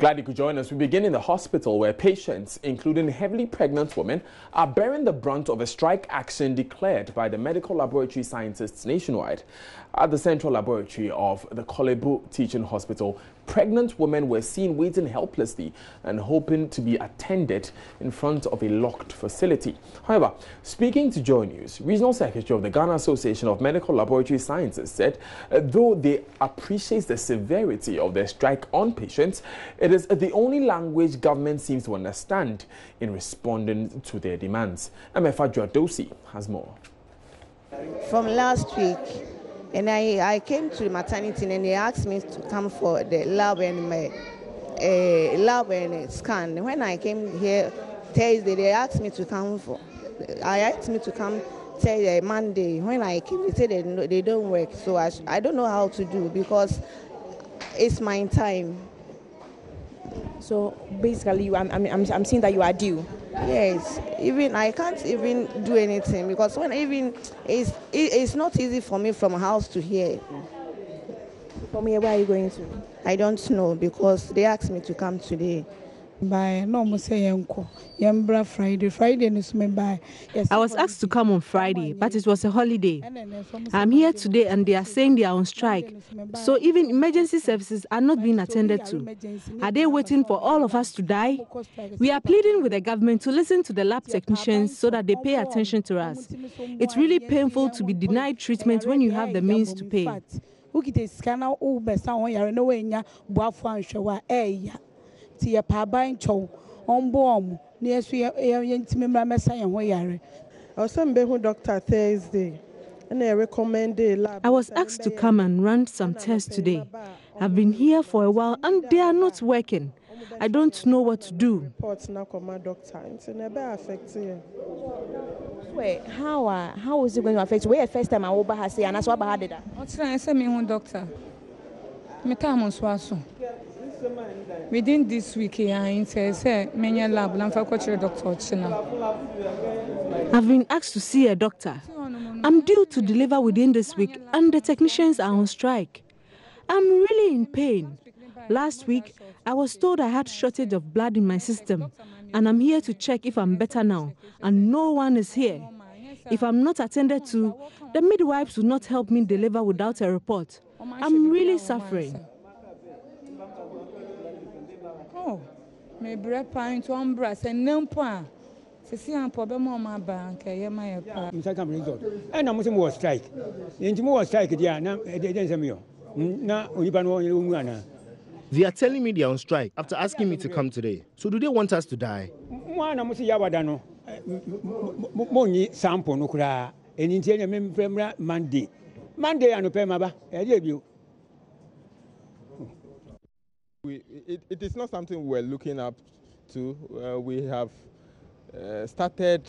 Glad you could join us. We begin in the hospital where patients, including heavily pregnant women, are bearing the brunt of a strike action declared by the medical laboratory scientists nationwide. At the Central Laboratory of the Korle-Bu Teaching Hospital, pregnant women were seen waiting helplessly and hoping to be attended in front of a locked facility. However, speaking to Joy News, Regional Secretary of the Ghana Association of Medical Laboratory Sciences said though they appreciate the severity of their strike on patients, it is the only language government seems to understand in responding to their demands. Emefa Jodosi has more. From last week, and I came to the maternity and they asked me to come for the lab and scan. When I came here Thursday, they asked me to come Thursday, Monday. When I came, they said they don't work. So I don't know how to do because it's my time. So basically, I'm seeing that you are due. Yes, even I can't even do anything because when even it's not easy for me from house to here. From here, where are you going to? I don't know because they asked me to come today. By no say Friday yes. I was asked to come on Friday, but it was a holiday. I'm here today and they are saying they are on strike. So even emergency services are not being attended to. Are they waiting for all of us to die? We are pleading with the government to listen to the lab technicians so that they pay attention to us. It's really painful to be denied treatment when you have the means to pay. I was asked to come and run some tests today. I've been here for a while and they are not working. I don't know what to do. Wait, how is it going to affect you? Where first time I will have say and that's what I did that. What's I say me doctor? Me time on swaso. Within this week, I say many lab doctor. I've been asked to see a doctor. I'm due to deliver within this week and the technicians are on strike. I'm really in pain. Last week, I was told I had shortage of blood in my system and I'm here to check if I'm better now and no one is here. If I'm not attended to, the midwives will not help me deliver without a report. I'm really suffering. Oh, me brepa into umbras and numpa. See, I'm probably more my bank. I am my part. And I'm more strike. Into more strike, dear. Now, they are telling me they are on strike after asking me to come today. So do they want us to die? One, I must see Yabadano. Money sample no cra. And in Monday. Monday, and Pemaba. I gave you. It is not something we're looking up to. We have started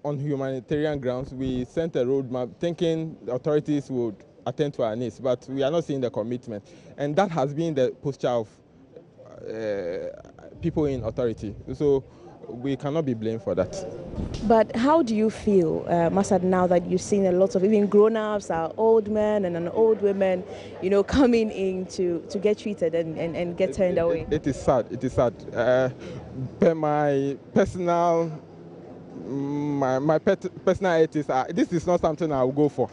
on humanitarian grounds. We sent a roadmap thinking the authorities would attend to our needs, but we are not seeing the commitment. And that has been the posture of people in authority. So we cannot be blamed for that. But how do you feel, Masad, now that you've seen a lot of even grown-ups, old men and old women, coming in to get treated and get turned away? It is sad. It is sad. My personal personalities this is not something I will go for.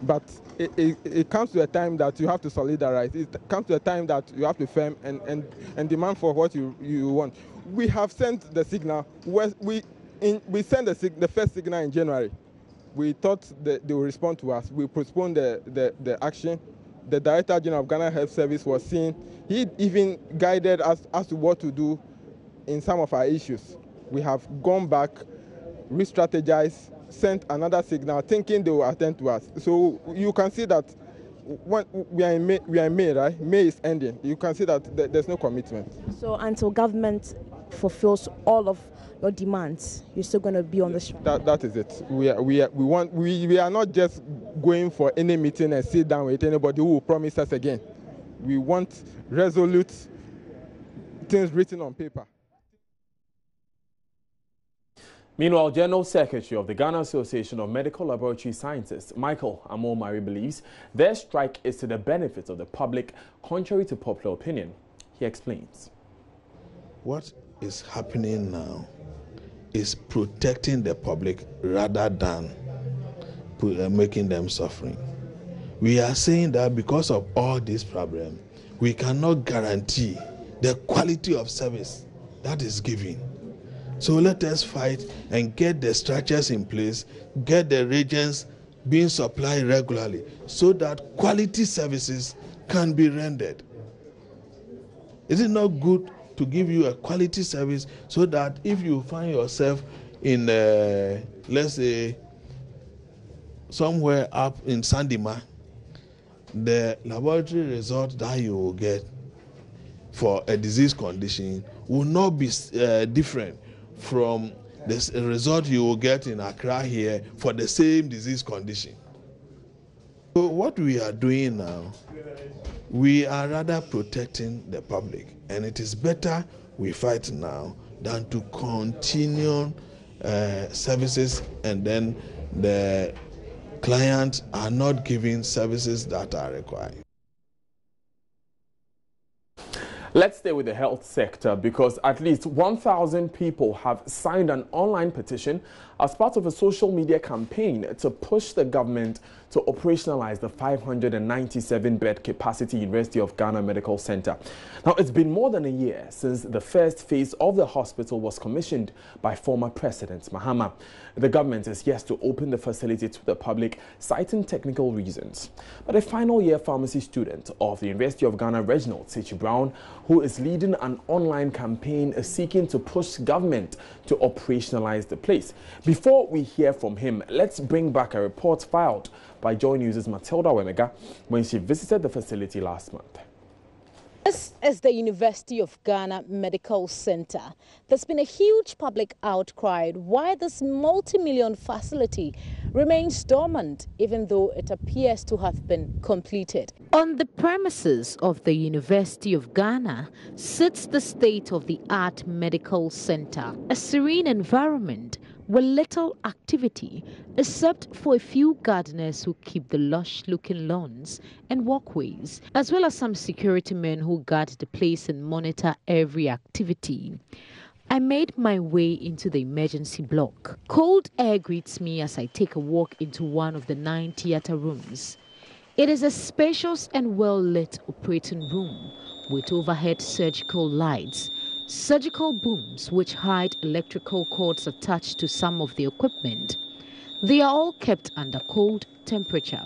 But it comes to a time that you have to solidarize. It comes to a time that you have to firm and demand for what you want. We have sent the signal. We sent the first signal in January. We thought that they would respond to us. We postponed the action. The Director General of Ghana Health Service was seen. He even guided us as to what to do in some of our issues. We have gone back, re-strategized, sent another signal, thinking they will attend to us. So you can see that when we are in May, right? May is ending. You can see that there's no commitment. So until government fulfills all of your demands, you're still going to be on the street. That is it. We are not just going for any meeting and sit down with anybody who will promise us again. We want resolute things written on paper. Meanwhile, General Secretary of the Ghana Association of Medical Laboratory Scientists, Michael Amomari, believes their strike is to the benefit of the public, contrary to popular opinion. He explains. What is happening now is protecting the public rather than making them suffering. We are saying that because of all these problems, we cannot guarantee the quality of service that is given. So let us fight and get the structures in place, get the reagents being supplied regularly so that quality services can be rendered. Is it not good to give you a quality service so that if you find yourself in, let's say, somewhere up in Sandima, the laboratory result that you will get for a disease condition will not be different from the result you will get in Accra here for the same disease condition. So what we are doing now, we are rather protecting the public, and it is better we fight now than to continue services and then the clients are not giving services that are required. Let's stay with the health sector because at least 1,000 people have signed an online petition as part of a social media campaign to push the government to operationalize the 597-bed capacity University of Ghana Medical Center. Now, it's been more than a year since the first phase of the hospital was commissioned by former President Mahama. The government is yet to open the facility to the public, citing technical reasons. But a final-year pharmacy student of the University of Ghana, Reginald Tichi Brown, who is leading an online campaign, is seeking to push government to operationalize the place. Before we hear from him, let's bring back a report filed by Joy News' Matilda Wemega when she visited the facility last month. This is the University of Ghana Medical Center. There's been a huge public outcry why this multi-million facility remains dormant, even though it appears to have been completed. On the premises of the University of Ghana sits the state-of-the-art medical center, a serene environment with little activity except for a few gardeners who keep the lush-looking lawns and walkways, as well as some security men who guard the place and monitor every activity. I made my way into the emergency block. Cold air greets me as I take a walk into one of the 9 theater rooms. It is a spacious and well-lit operating room with overhead surgical lights, surgical booms which hide electrical cords attached to some of the equipment. They are all kept under cold temperature,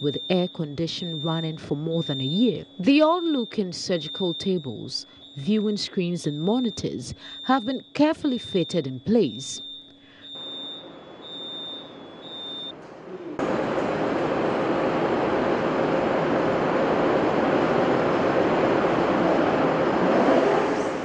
with air condition running for more than a year. The old-looking surgical tables, viewing screens and monitors have been carefully fitted in place.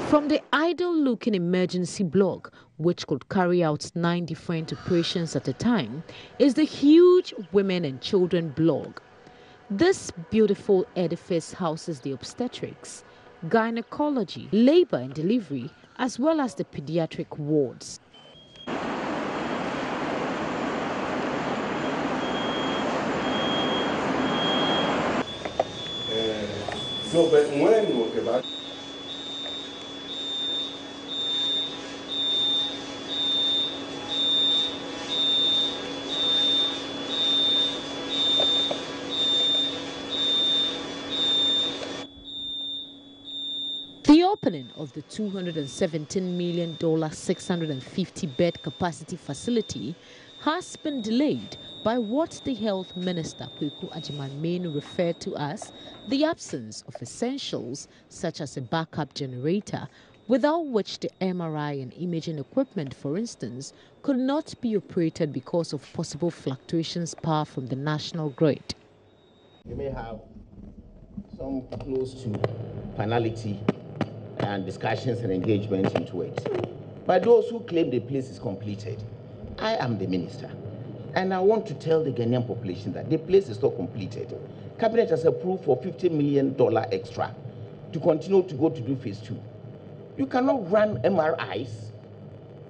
From the idle-looking emergency block, which could carry out 9 different operations at a time, is the huge women and children block. This beautiful edifice houses the obstetrics, gynecology, labor and delivery, as well as the pediatric wards. The opening of the $217 million 650-bed capacity facility has been delayed by what the Health Minister Kweku Agyeman referred to as the absence of essentials such as a backup generator, without which the MRI and imaging equipment, for instance, could not be operated because of possible fluctuations of power from the national grid. You may have some close to finality and discussions and engagements into it. But those who claim the place is completed, I am the minister. And I want to tell the Ghanaian population that the place is not completed. Cabinet has approved for $50 million extra to continue to go to do phase 2. You cannot run MRIs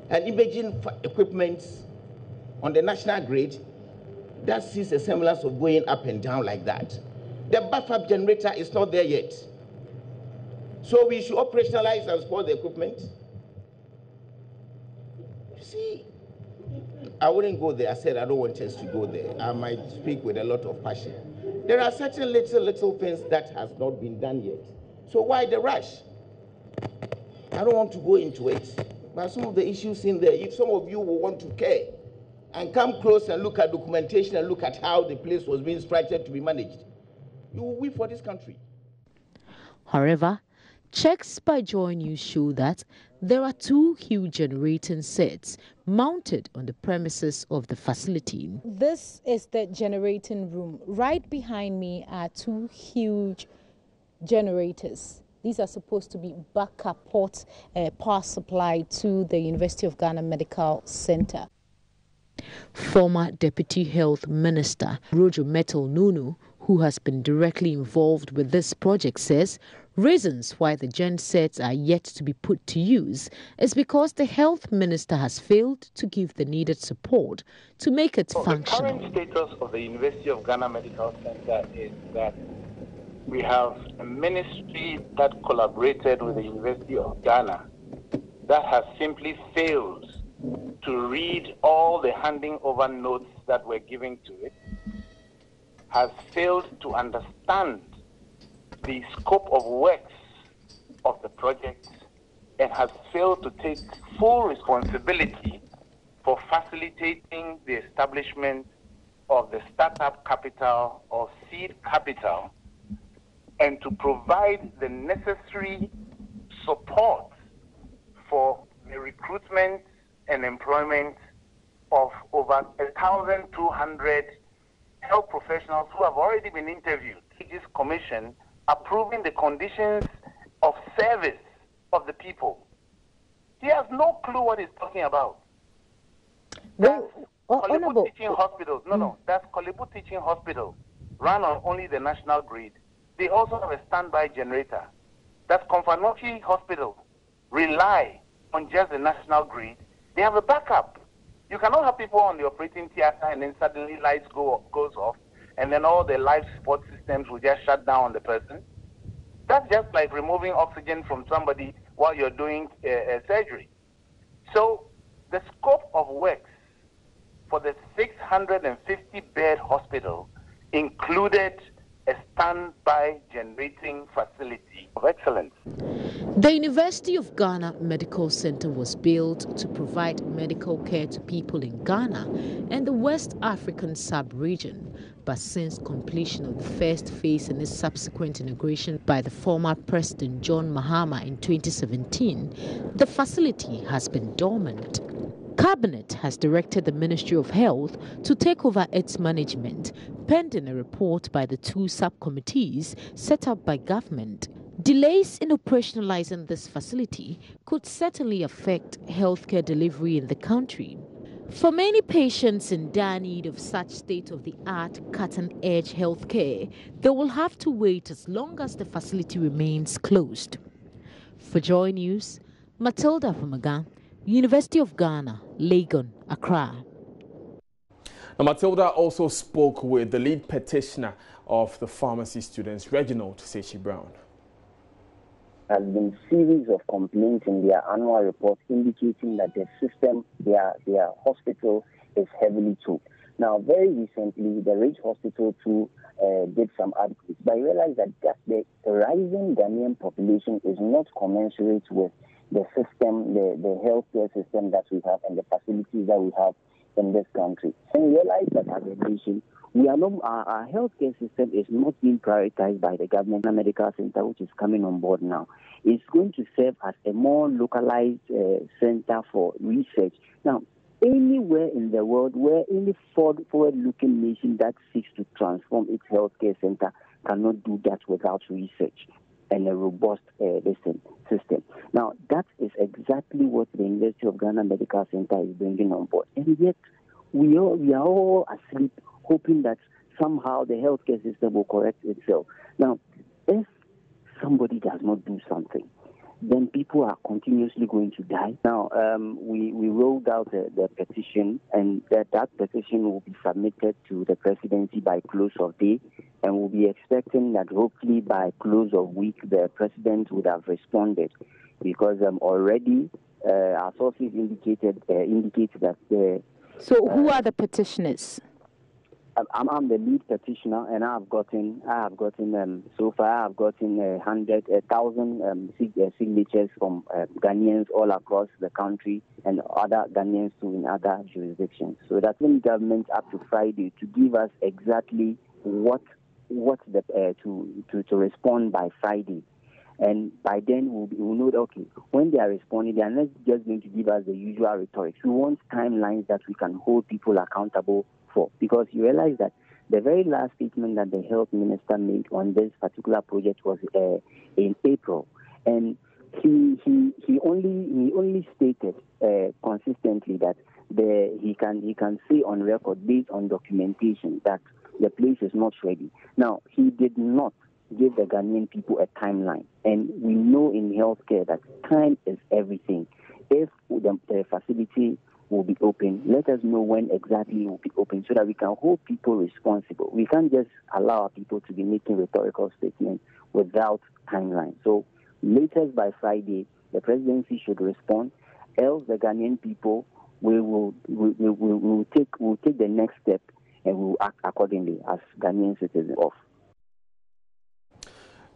and imaging equipment on the national grid that sees a semblance of going up and down like that. The backup generator is not there yet. So we should operationalize and support the equipment. You see, I wouldn't go there. I said I don't want us to go there. I might speak with a lot of passion. There are certain little things that has not been done yet. So why the rush? I don't want to go into it. But some of the issues in there, if some of you will want to care and come close and look at documentation and look at how the place was being structured to be managed, you will weep for this country. However, checks by Joy News show that there are 2 huge generating sets mounted on the premises of the facility. This is the generating room. Right behind me are 2 huge generators. These are supposed to be backup power supply to the University of Ghana Medical Center. Former Deputy Health Minister Roger Metal Nunu, who has been directly involved with this project, says reasons why the gen sets are yet to be put to use is because the health minister has failed to give the needed support to make it functional. The current status of the University of Ghana Medical Center is that we have a ministry that collaborated with the University of Ghana that has simply failed to read all the handing over notes that were given to it, has failed to understand the scope of works of the project, and has failed to take full responsibility for facilitating the establishment of the startup capital or seed capital, and to provide the necessary support for the recruitment and employment of over 1,200 health professionals who have already been interviewed. This commission approving the conditions of service of the people. He has no clue what he's talking about. That's Korle-Bu Teaching Hospital. That's Korle-Bu Teaching Hospital, run on only the national grid. They also have a standby generator. That's Komfanochi Hospital, rely on just the national grid. They have a backup. You cannot have people on the operating theater and then suddenly lights goes off, and then all the life support systems will just shut down on the person. That's just like removing oxygen from somebody while you're doing a surgery. So the scope of works for the 650-bed hospital included a standby generating facility of excellence. The University of Ghana Medical Center was built to provide medical care to people in Ghana and the West African sub-region. But since completion of the first phase and its subsequent inauguration by the former President John Mahama in 2017, the facility has been dormant. Cabinet has directed the Ministry of Health to take over its management, pending a report by the 2 subcommittees set up by government. Delays in operationalizing this facility could certainly affect healthcare delivery in the country. For many patients in dire need of such state-of-the-art, cutting-edge healthcare, they will have to wait as long as the facility remains closed. For Joy News, Matilda Fumaga, University of Ghana, Legon, Accra. Now, Matilda also spoke with the lead petitioner of the pharmacy students, Reginald Sechi Brown. There has been a series of complaints in their annual report indicating that the system, their hospital is heavily choked. Now, very recently, the Ridge Hospital too did some upgrades, but I realized that the rising Ghanaian population is not commensurate with the system, the healthcare system that we have and the facilities that we have in this country. And we realize that as a nation, our healthcare system is not being prioritized by the government medical center, which is coming on board now. It's going to serve as a more localized center for research. Now, anywhere in the world where any forward-looking nation that seeks to transform its healthcare center cannot do that without research and a robust system. Now, that is exactly what the University of Ghana Medical Center is bringing on board. And yet, we are all asleep, hoping that somehow the healthcare system will correct itself. Now, if somebody does not do something, then people are continuously going to die. Now, we rolled out the petition, and that petition will be submitted to the presidency by close of day, and we'll be expecting that hopefully by close of week the president would have responded, because already our sources indicate that the. So who are the petitioners? I'm the lead petitioner, and I have gotten so far I have gotten 1,000 signatures from Ghanaians all across the country and other Ghanaians too in other jurisdictions. So that's when government up to Friday to give us exactly what to respond by Friday. And by then we'll know that, okay, when they are responding, they are not just going to give us the usual rhetoric. We want timelines that we can hold people accountable for. Because you realize that the very last statement that the health minister made on this particular project was in April. And he only stated consistently that he can say on record, based on documentation, that the place is not ready. Now, he did not give the Ghanaian people a timeline. And we know in healthcare that time is everything. If the facility will be open, let us know when exactly it will be open so that we can hold people responsible. We can't just allow people to be making rhetorical statements without timeline. So latest by Friday, the presidency should respond, else the Ghanaian people will take the next step and we will act accordingly as Ghanaian citizens of.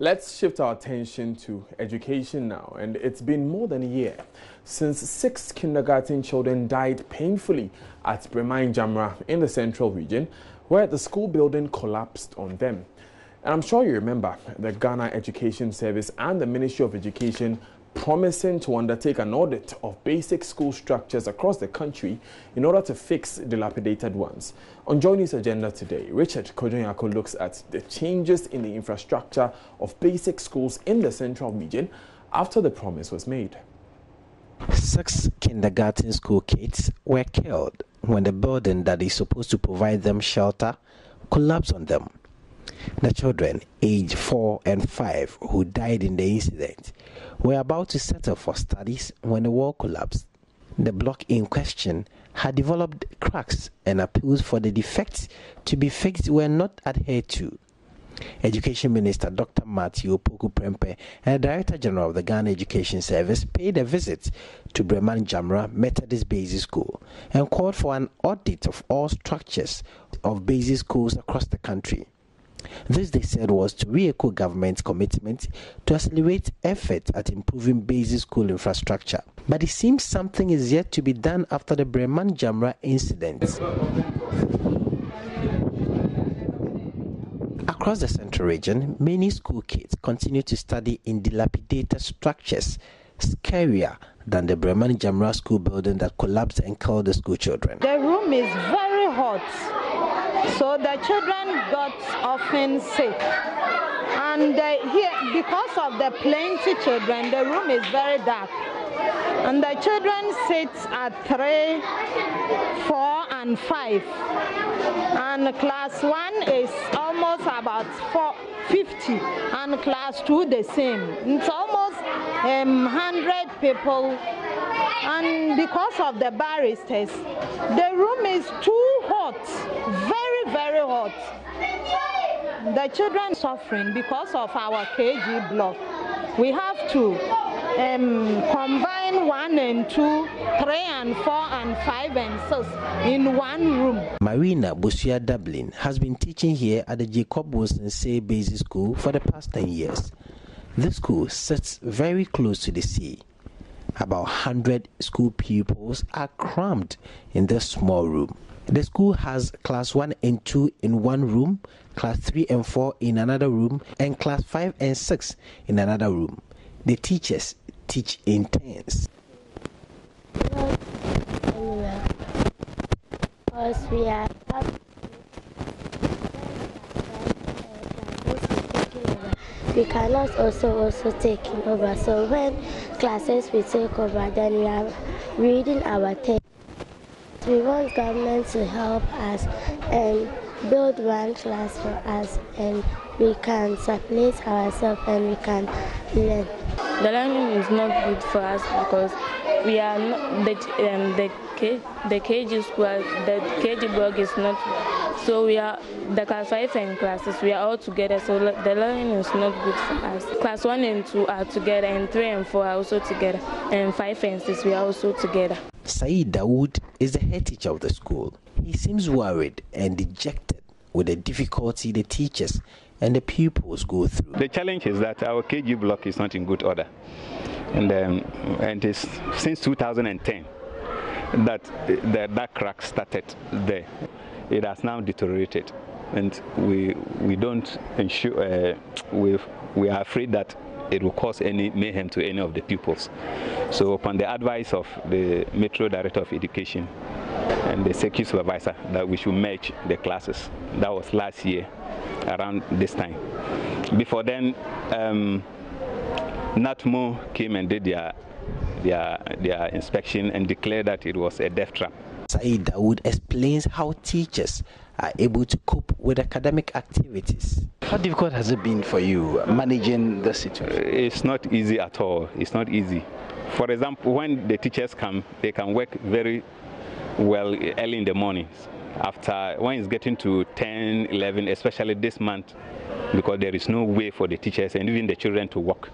Let's shift our attention to education now, and it's been more than a year since 6 kindergarten children died painfully at Bremai Jamra in the Central Region, where the school building collapsed on them. And I'm sure you remember the Ghana Education Service and the Ministry of Education promising to undertake an audit of basic school structures across the country in order to fix dilapidated ones. On Joy News Agenda today, Richard Kodonyako looks at the changes in the infrastructure of basic schools in the Central Region after the promise was made. 6 kindergarten school kids were killed when the building that is supposed to provide them shelter collapsed on them. The children, aged 4 and 5, who died in the incident, were about to settle for studies when the wall collapsed. The block in question had developed cracks, and appeals for the defects to be fixed were not adhered to. Education Minister Dr. Matthew Opoku Prempeh and the Director General of the Ghana Education Service paid a visit to Bremai Jamra Methodist Basic School and called for an audit of all structures of basic schools across the country. This, they said, was to re-echo government's commitment to accelerate efforts at improving basic school infrastructure. But it seems something is yet to be done after the Bremai Jamra incident. Across the Central Region, many school kids continue to study in dilapidated structures, scarier than the Bremai Jamra school building that collapsed and killed the school children. The room is very hot, so the children got often sick. And here, because of the plenty children, the room is very dark. And the children sit at 3, 4, and 5. And class 1 is almost about 450, and class 2 the same. It's almost 100 people. And because of the barristers, the room is too hot, very, very hot. The children suffering because of our KG block. We have to combine 1 and 2, 3 and 4 and 5 and 6 in one room. Marina Busia Dublin has been teaching here at the Jacob Wilson Say Basic School for the past 10 years. The school sits very close to the sea. About 100 school pupils are crammed in this small room. The school has class 1 and 2 in one room, class 3 and 4 in another room, and class 5 and 6 in another room. The teachers teach in turns. We cannot also taking over. So when classes we take over, then we are reading our text. We want government to help us and build one class for us, and we can separate ourselves and we can learn. The learning is not good for us because we are not, the KG school, the KG block is not, so we are, the class 5 and classes, we are all together, so the learning is not good for us. Class 1 and 2 are together, and 3 and 4 are also together, and 5 and 6 we are also together. Saeed Dawood is the head teacher of the school. He seems worried and dejected with the difficulty the teachers and the pupils go through. The challenge is that our KG block is not in good order, and it's since 2010 that that crack started there. It has now deteriorated, and we don't ensure we are afraid that it will cause any mayhem to any of the pupils. So upon the advice of the Metro Director of Education and the security supervisor, that we should merge the classes. That was last year around this time. Before then, NATMO came and did their inspection and declared that it was a death trap. Saeed Dawood explains how teachers are able to cope with academic activities. How difficult has it been for you managing the situation? It's not easy at all. It's not easy. For example, when the teachers come, they can work very well early in the mornings. After, when it's getting to 10, 11, especially this month, because there is no way for the teachers and even the children to walk.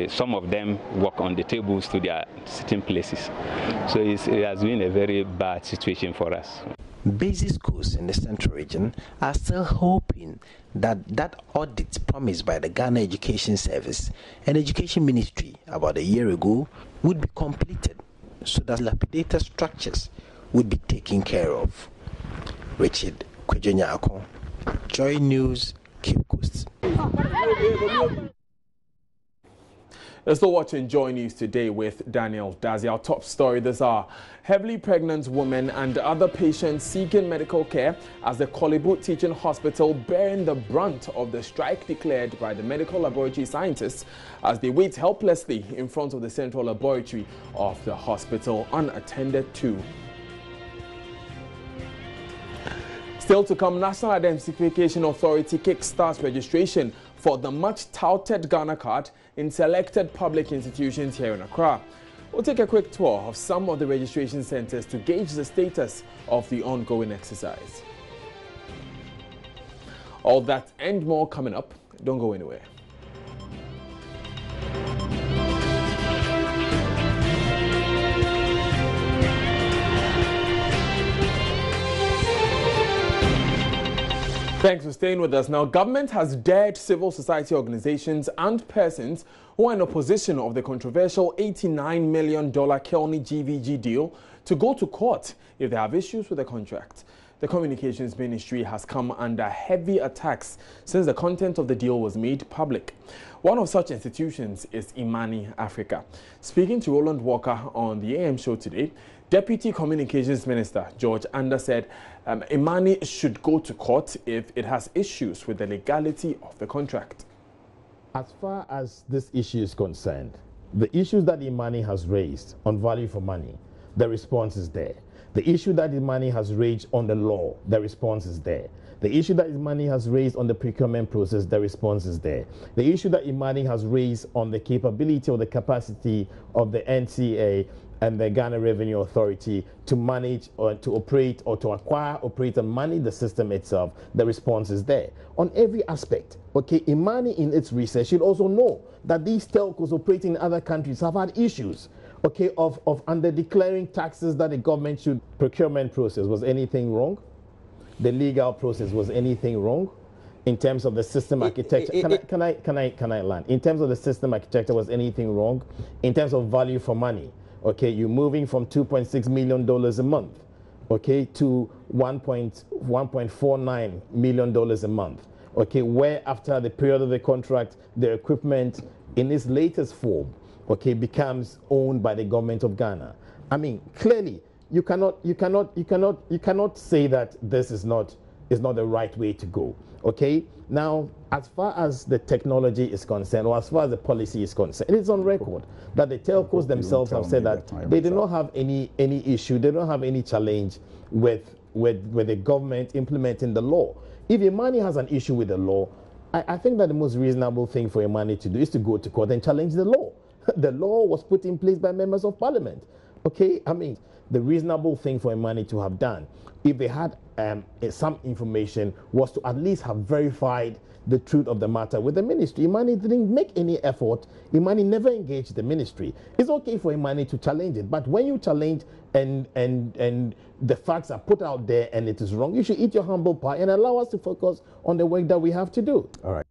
Some of them walk on the tables to their sitting places. So it has been a very bad situation for us. Basic schools in the central region are still hoping that audit promised by the Ghana Education Service and Education Ministry about a year ago would be completed so that dilapidated structures would be taken care of. Richard Kwejonya, Joy News, Cape Coast. You're still watching Joy News today with Daniel Dazi. Our top story this hour: heavily pregnant women and other patients seeking medical care as the Korle-Bu Teaching Hospital bearing the brunt of the strike declared by the medical laboratory scientists as they wait helplessly in front of the central laboratory of the hospital unattended to. Still to come, National Identification Authority kickstarts registration for the much-touted Ghana card in selected public institutions here in Accra. We'll take a quick tour of some of the registration centers to gauge the status of the ongoing exercise. All that and more coming up. Don't go anywhere. Thanks for staying with us. Now, government has dared civil society organizations and persons who are in opposition of the controversial $89 million Kelny GVG deal to go to court if they have issues with the contract. The Communications Ministry has come under heavy attacks since the content of the deal was made public. One of such institutions is Imani Africa. Speaking to Roland Walker on the AM show today, Deputy Communications Minister George Ander said Imani should go to court if it has issues with the legality of the contract. As far as this issue is concerned, the issues that Imani has raised on value for money, the response is there. The issue that Imani has raised on the law, the response is there. The issue that Imani has raised on the procurement process, the response is there. The issue that Imani has raised on the capability or the capacity of the NCA and the Ghana Revenue Authority to manage or to operate or to acquire, operate and manage the system itself, the response is there. On every aspect, okay, Imani in its research should also know that these telcos operating in other countries have had issues, okay, of under-declaring taxes that the government should. Procurement process, was anything wrong? The legal process, was anything wrong? In terms of the system architecture, can I land? In terms of the system architecture, was anything wrong? In terms of value for money, okay, you're moving from $2.6 million a month, okay, to $1.49 million a month, okay, where after the period of the contract, the equipment in its latest form, okay, becomes owned by the government of Ghana. I mean, clearly, you cannot say that this is not the right way to go. Okay. Now, as far as the technology is concerned, or as far as the policy is concerned, it is on record that the telcos themselves have said that they do not have any issue, they don't have any challenge with the government implementing the law. If Imani has an issue with the law, I think that the most reasonable thing for Imani to do is to go to court and challenge the law. The law was put in place by members of parliament. Okay, I mean, the reasonable thing for Imani to have done, if they had some information, was to at least have verified the truth of the matter with the ministry. Imani didn't make any effort. Imani never engaged the ministry. It's okay for Imani to challenge it, but when you challenge and the facts are put out there and it is wrong, you should eat your humble pie and allow us to focus on the work that we have to do. All right.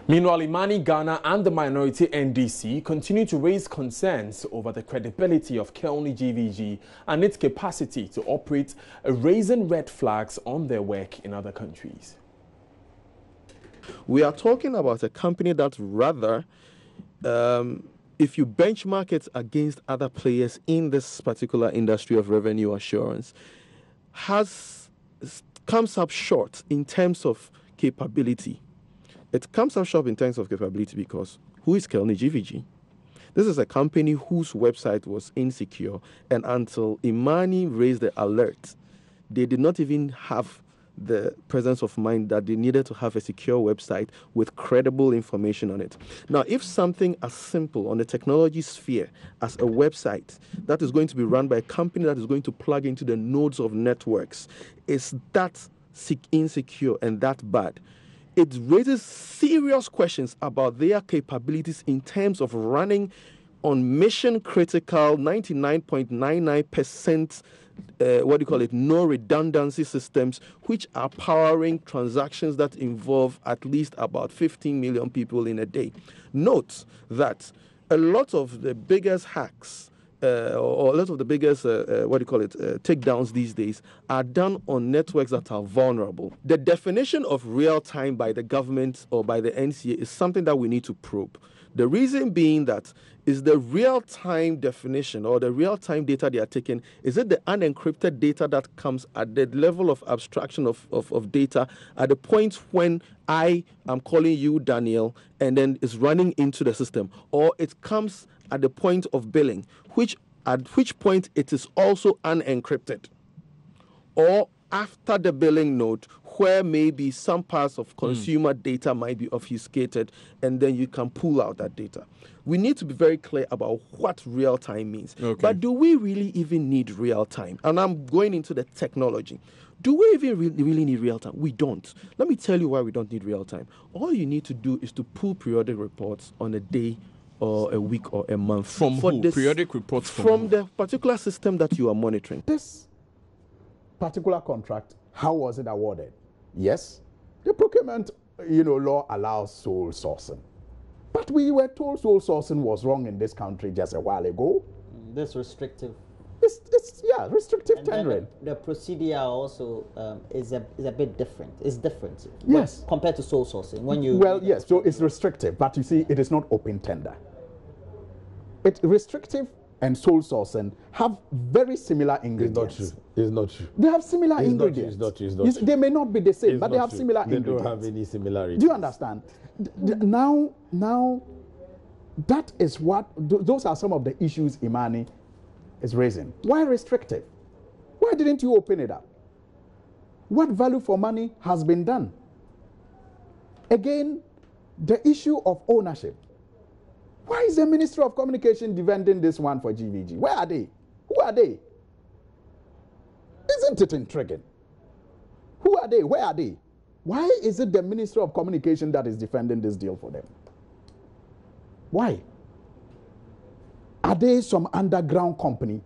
Meanwhile, Imani, Ghana and the minority NDC continue to raise concerns over the credibility of Kelni GVG and its capacity to operate, raising red flags on their work in other countries. We are talking about a company that rather, if you benchmark it against other players in this particular industry of revenue assurance, comes up short in terms of capability. It comes up short in terms of capability because who is Kelni GVG? This is a company whose website was insecure, and until Imani raised the alert, they did not even have the presence of mind that they needed to have a secure website with credible information on it. Now, if something as simple on the technology sphere as a website that is going to be run by a company that is going to plug into the nodes of networks is that insecure and that bad, it raises serious questions about their capabilities in terms of running on mission-critical 99.99% no redundancy systems, which are powering transactions that involve at least about 15 million people in a day. Note that a lot of the biggest hacks or a lot of the biggest, takedowns these days are done on networks that are vulnerable. The definition of real time by the government or by the NCA is something that we need to probe. The reason being that is the real-time definition or the real-time data they are taking, is it the unencrypted data that comes at the level of abstraction of data at the point when I am calling you Daniel and then it's running into the system, or it comes at the point of billing, at which point it is also unencrypted, or after the billing node, where maybe some parts of consumer data might be obfuscated, and then you can pull out that data. We need to be very clear about what real time means. Okay. But do we really even need real time? And I'm going into the technology. Do we even really need real time? We don't. Let me tell you why we don't need real time. All you need to do is to pull periodic reports on a day or a week or a month. From who? Periodic reports from the particular system that you are monitoring. This particular contract, how was it awarded? Yes, the procurement law allows sole sourcing. But we were told sole sourcing was wrong in this country just a while ago. This restrictive. It's restrictive tendering. The procedure also is a bit different. It's different. Yes. Compared to sole sourcing. Yes, so it's restrictive, but you see, it is not open tender. It's restrictive and sole sourcing have very similar ingredients. It's not true. They have similar ingredients. It's not true. They may not be the same, but they have similar ingredients. They don't have any similarities. Do you understand? Now, that is what, those are some of the issues Imani is raising. Why restrictive? Why didn't you open it up? What value for money has been done? Again, the issue of ownership. Why is the Ministry of Communication defending this one for GVG? Where are they? Who are they? Isn't it intriguing? Who are they? Where are they? Why is it the Ministry of Communication that is defending this deal for them? Why? Are they some underground company?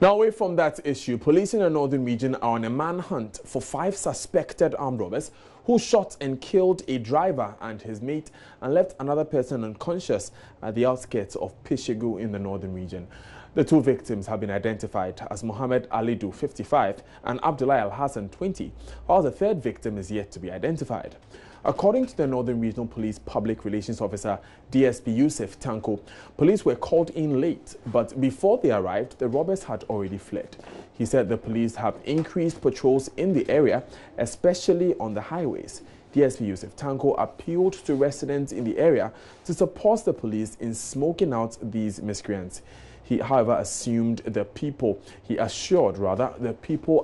Now, away from that issue, police in the northern region are on a manhunt for 5 suspected armed robbers who shot and killed a driver and his mate and left another person unconscious at the outskirts of Pishegu in the northern region. The 2 victims have been identified as Mohammed Alidu, 55, and Abdullah Al-Hassan, 20, while the 3rd victim is yet to be identified. According to the Northern Regional Police Public Relations Officer, DSP Yusuf Tanko, police were called in late, but before they arrived, the robbers had already fled. He said the police have increased patrols in the area, especially on the highways. DSP Yusuf Tanko appealed to residents in the area to support the police in smoking out these miscreants. He, however, assured the people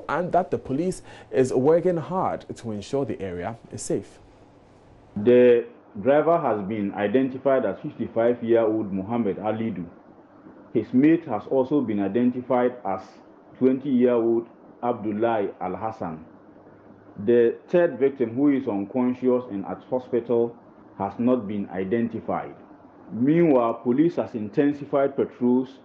and that the police is working hard to ensure the area is safe. The driver has been identified as 55-year-old Muhammad Alidu. His mate has also been identified as 20-year-old Abdullahi Al-Hassan. The third victim, who is unconscious and at hospital, has not been identified. Meanwhile, police has intensified patrols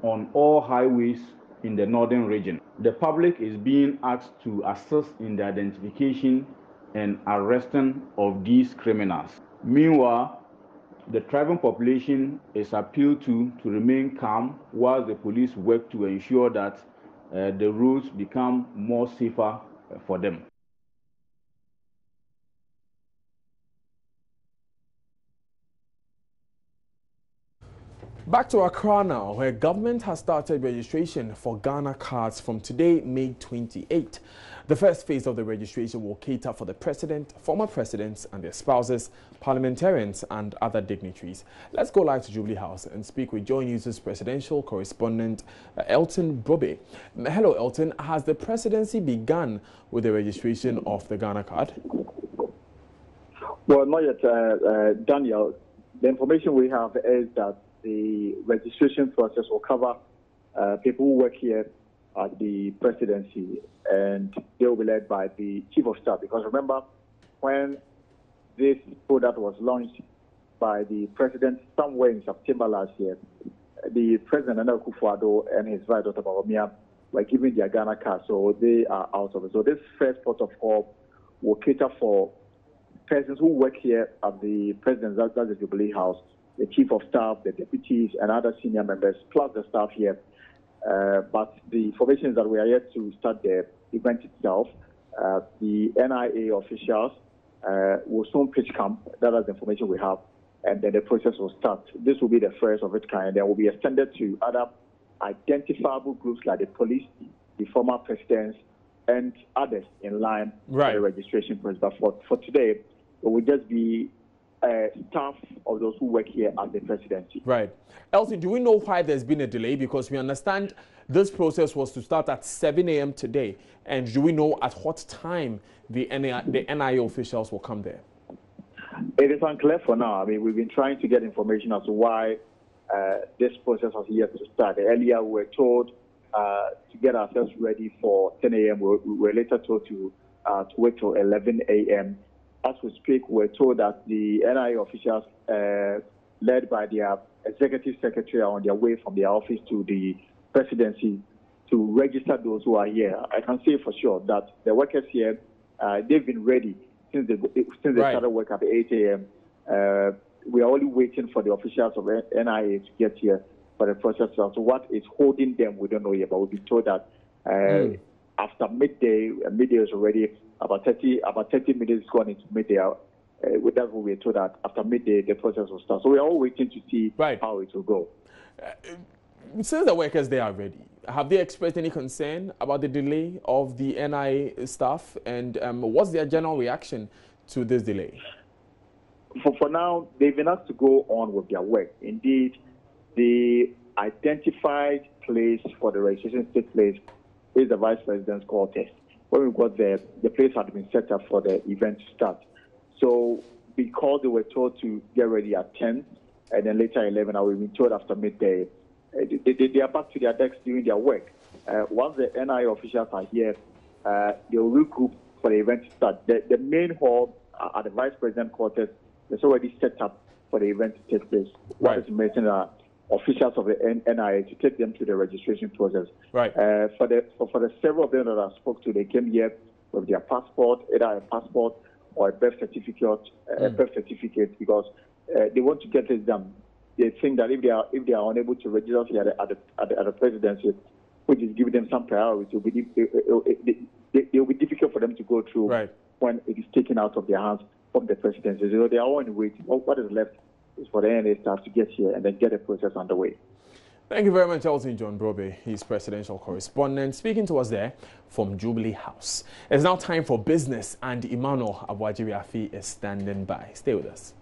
on all highways in the northern region. The public is being asked to assist in the identification and arresting of these criminals. Meanwhile, the tribal population is appealed to remain calm while the police work to ensure that the roads become more safer for them. Back to Accra now, where government has started registration for Ghana cards from today, May 28. The first phase of the registration will cater for the president, former presidents and their spouses, parliamentarians and other dignitaries. Let's go live to Jubilee House and speak with Joy News' presidential correspondent Elton Brobe. Hello Elton, has the presidency begun with the registration of the Ghana card? Well, not yet, Daniel. The information we have is that the registration process will cover people who work here at the presidency, and they will be led by the chief of staff. Because remember, when this product was launched by the president somewhere in September last year, the president Nana Akufo-Addo and his vice Dr. Bawumia were given their Ghana card, so they are out of it. So this first port of call will cater for persons who work here at the president's, that's the Jubilee House, the chief of staff, the deputies, and other senior members, plus the staff here. But the information is that we are yet to start the event itself. The NIA officials will soon pitch camp. That is the information we have. And then the process will start. This will be the first of its kind. Then will be extended to other identifiable groups like the police, the former presidents, and others in line for the registration process. But for today, it will just be staff of those who work here at the presidency. Right. Elsie, do we know why there's been a delay? Because we understand this process was to start at 7 a.m. today. And do we know at what time the NIA officials will come there? It is unclear for now. I mean, we've been trying to get information as to why this process was yet to start. Earlier, we were told to get ourselves ready for 10 a.m. We were later told to wait till 11 a.m. As we speak, we're told that the NIA officials, led by their executive secretary, are on their way from their office to the presidency to register those who are here. I can say for sure that the workers here, they've been ready since they started work at 8 a.m. We are only waiting for the officials of NIA to get here for the process. So what is holding them, we don't know yet, but we'll be told that after midday is already about 30 minutes going into midday. That's what we're told, that after midday the process will start. So we are all waiting to see how it will go. Since the workers they are ready, have they expressed any concern about the delay of the NIA staff, and what's their general reaction to this delay? For now, they've been asked to go on with their work. Indeed, the identified place for the registration to take place is the Vice President's quarters. When we got there, the place had been set up for the event to start. So because they were told to get ready at 10 and then later 11, we've been told after midday, they are back to their decks doing their work. Once the NIA officials are here, they will regroup for the event to start. The main hall at the Vice President quarters is already set up for the event to take place. What is mentioned are officials of the NIA to take them through the registration process. For the several of them that I spoke to, they came here with their passport, either a passport or a birth certificate, because they want to get it done. They think that if they are unable to register here at the presidency, which is giving them some priority, it will be difficult for them to go through when it is taken out of their hands from the presidency. So they are all in waiting. What is left is for the NIA staff to get here and then get the process underway. Thank you very much, Elton John Brobe. He's presidential correspondent, speaking to us there from Jubilee House. It's now time for business, and Emmanuel Abuajiri Afi is standing by. Stay with us.